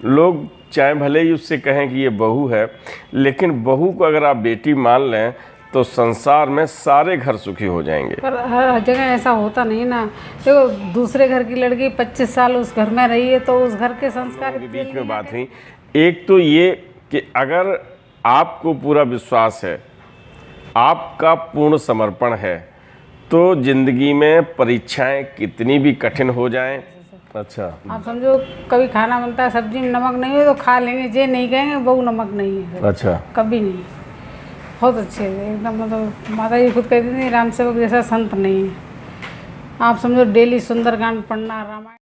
लोग चाहे भले ही उससे कहें कि ये बहू है, लेकिन बहू को अगर आप बेटी मान लें तो संसार में सारे घर सुखी हो जाएंगे। पर हर जगह ऐसा होता नहीं ना। देखो दूसरे घर की लड़की 25 साल उस घर में रही है तो उस घर के संस्कार के बीच में बात हुई। एक तो ये कि अगर आपको पूरा विश्वास है, आपका पूर्ण समर्पण है, तो जिंदगी में परीक्षाएं कितनी भी कठिन हो जाएं। अच्छा, आप समझो कभी खाना बनता है, सब्जी में नमक नहीं हो तो खा लेंगे, जे नहीं कहेंगे बहू नमक नहीं है। अच्छा, कभी नहीं। बहुत अच्छे एकदम, मतलब माता जी खुद कहती थी राम सेवक जैसा संत नहीं है। आप समझो डेली सुंदरकांड पढ़ना, रामायण।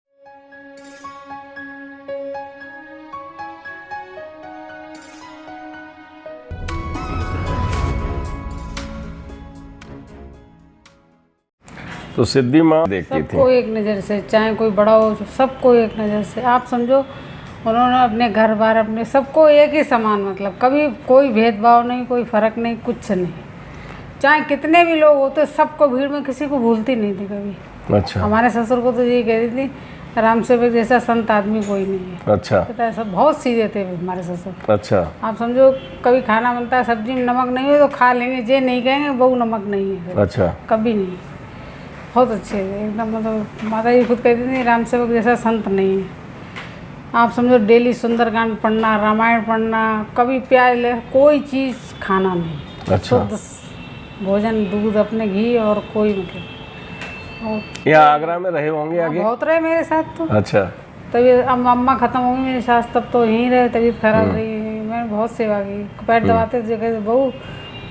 तो सिद्धि माँ देखती थी सबको एक नज़र से, चाहे कोई बड़ा हो सबको एक नज़र से। आप समझो उन्होंने अपने घर बार अपने सबको एक ही समान, मतलब कभी कोई भेदभाव नहीं, कोई फ़र्क नहीं, कुछ नहीं। चाहे कितने भी लोग होते सबको, भीड़ में किसी को भूलती नहीं थी कभी। अच्छा, हमारे ससुर को तो यही कहती थी राम सेवक जैसा संत आदमी कोई नहीं है। अच्छा, पता है, सब बहुत सीधे थे हमारे ससुर। अच्छा, आप समझो कभी खाना बनता है, सब्जी में नमक नहीं हो तो खा लेंगे, जे नहीं कहेंगे बहू नमक नहीं है। अच्छा, कभी नहीं। बहुत अच्छे एकदम, मतलब माता जी खुद कहती थी राम सेवक जैसा संत नहीं है। आप समझो डेली सुंदरकांड पढ़ना, रामायण पढ़ना, कभी प्याज ले कोई चीज़ खाना नहीं। अच्छा। शुद्ध भोजन, दूध अपने घी, और कोई मतलब। यहाँ आगरा में रहे होंगे आगे? बहुत रहे मेरे साथ तो। अच्छा, तभी अब अम्मा ख़त्म हो गई मेरी सास, तब तो यहीं रहे। तबीयत खराब रही, मैंने बहुत सेवा की। पैर दबाते थे, कहते बहू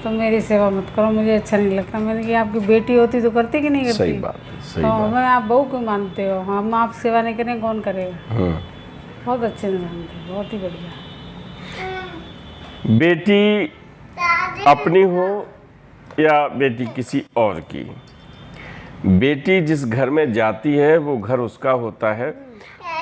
तो मेरी सेवा मत करो, मुझे अच्छा नहीं लगता। मैंने कहा आपकी बेटी होती तो करती कि नहीं करती? सही बात, सही तो बात। हमें आप बहू क्यों मानते हो? हम आप सेवा नहीं करें कौन करेगा? बहुत अच्छे इंसान थे, बहुत ही बढ़िया। बेटी अपनी हो या बेटी किसी और की, बेटी जिस घर में जाती है वो घर उसका होता है।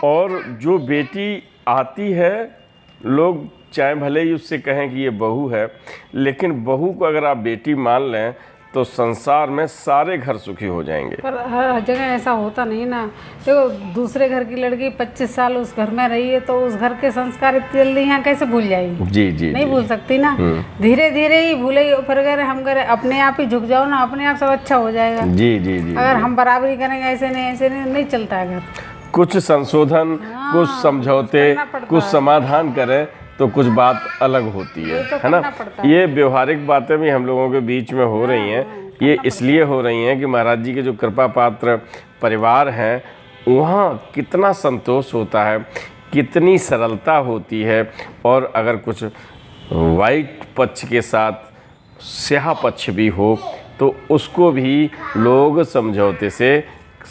और जो बेटी आती है, लोग चाहे भले ही उससे कहें कि ये बहू है, लेकिन बहू को अगर आप बेटी मान लें तो संसार में सारे घर सुखी हो जाएंगे। पर हर जगह ऐसा होता नहीं ना। देखो दूसरे घर की लड़की 25 साल उस घर में रही है तो उस घर के संस्कार इतनी जल्दी यहाँ कैसे भूल जाएगी? जी जी, नहीं जी। भूल सकती ना। धीरे धीरे ही भूलेगी। फिर अगर हम करें, अपने आप ही झुक जाओ ना, अपने आप सब अच्छा हो जाएगा। जी जी जी। अगर हम बराबरी करेंगे, ऐसे नहीं चलता है घर। कुछ संशोधन, कुछ समझौते, कुछ समाधान करें तो कुछ बात अलग होती है ना। ये व्यवहारिक बातें भी हम लोगों के बीच में हो रही हैं। ये इसलिए हो रही हैं कि महाराज जी के जो कृपा पात्र परिवार हैं, वहाँ कितना संतोष होता है, कितनी सरलता होती है। और अगर कुछ वाइट पक्ष के साथ स्याह पक्ष भी हो तो उसको भी लोग समझौते से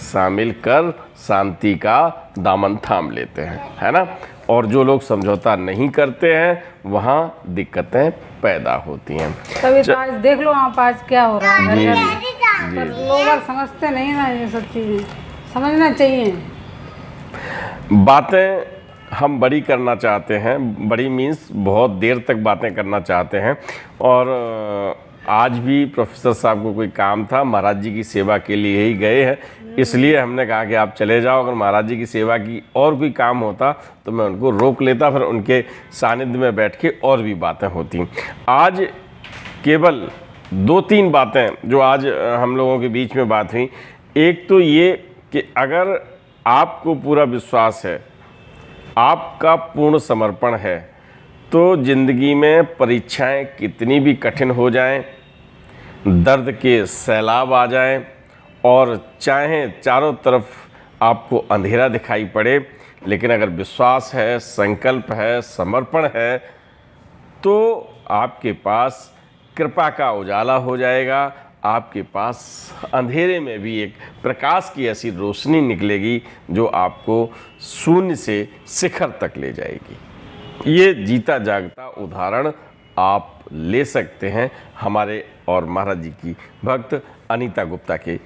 शामिल कर शांति का दामन थाम लेते हैं, है ना। और जो लोग समझौता नहीं करते हैं वहाँ दिक्कतें पैदा होती हैं। तभी तो आज देख लो आप आज क्या हो रहा है जी, घर घर। पर लोग समझते नहीं ना ये सब चीज़ें, समझना चाहिए। बातें हम बड़ी करना चाहते हैं, बड़ी मीन्स बहुत देर तक बातें करना चाहते हैं। और आज भी प्रोफेसर साहब को कोई काम था, महाराज जी की सेवा के लिए ही गए हैं, इसलिए हमने कहा कि आप चले जाओ। अगर महाराज जी की सेवा की और कोई काम होता तो मैं उनको रोक लेता, फिर उनके सानिध्य में बैठ के और भी बातें होती। आज केवल 2-3 बातें जो आज हम लोगों के बीच में बात हुई। एक तो ये कि अगर आपको पूरा विश्वास है, आपका पूर्ण समर्पण है, तो जिंदगी में परीक्षाएं कितनी भी कठिन हो जाएं, दर्द के सैलाब आ जाएं, और चाहे चारों तरफ आपको अंधेरा दिखाई पड़े, लेकिन अगर विश्वास है, संकल्प है, समर्पण है, तो आपके पास कृपा का उजाला हो जाएगा। आपके पास अंधेरे में भी एक प्रकाश की ऐसी रोशनी निकलेगी जो आपको शून्य से शिखर तक ले जाएगी। ये जीता जागता उदाहरण आप ले सकते हैं हमारे और महाराज जी की भक्त अनीता गुप्ता के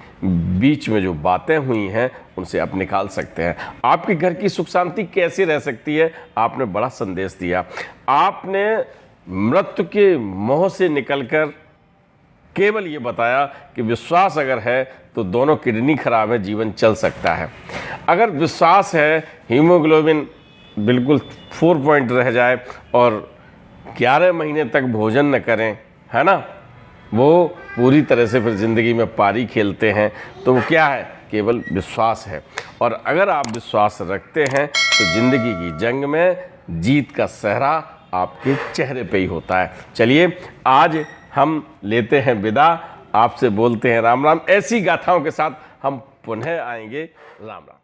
बीच में जो बातें हुई हैं उनसे आप निकाल सकते हैं। आपके घर की सुख शांति कैसे रह सकती है? आपने बड़ा संदेश दिया। आपने मृत्यु के मोह से निकलकर केवल ये बताया कि विश्वास अगर है तो दोनों किडनी खराब है, जीवन चल सकता है। अगर विश्वास है, हीमोग्लोबिन बिल्कुल 4 पॉइंट रह जाए और 11 महीने तक भोजन न करें, है ना, वो पूरी तरह से फिर ज़िंदगी में पारी खेलते हैं। तो वो क्या है, केवल विश्वास है। और अगर आप विश्वास रखते हैं तो ज़िंदगी की जंग में जीत का सेहरा आपके चेहरे पे ही होता है। चलिए आज हम लेते हैं विदा, आपसे बोलते हैं राम राम। ऐसी गाथाओं के साथ हम पुनः आएंगे। राम राम।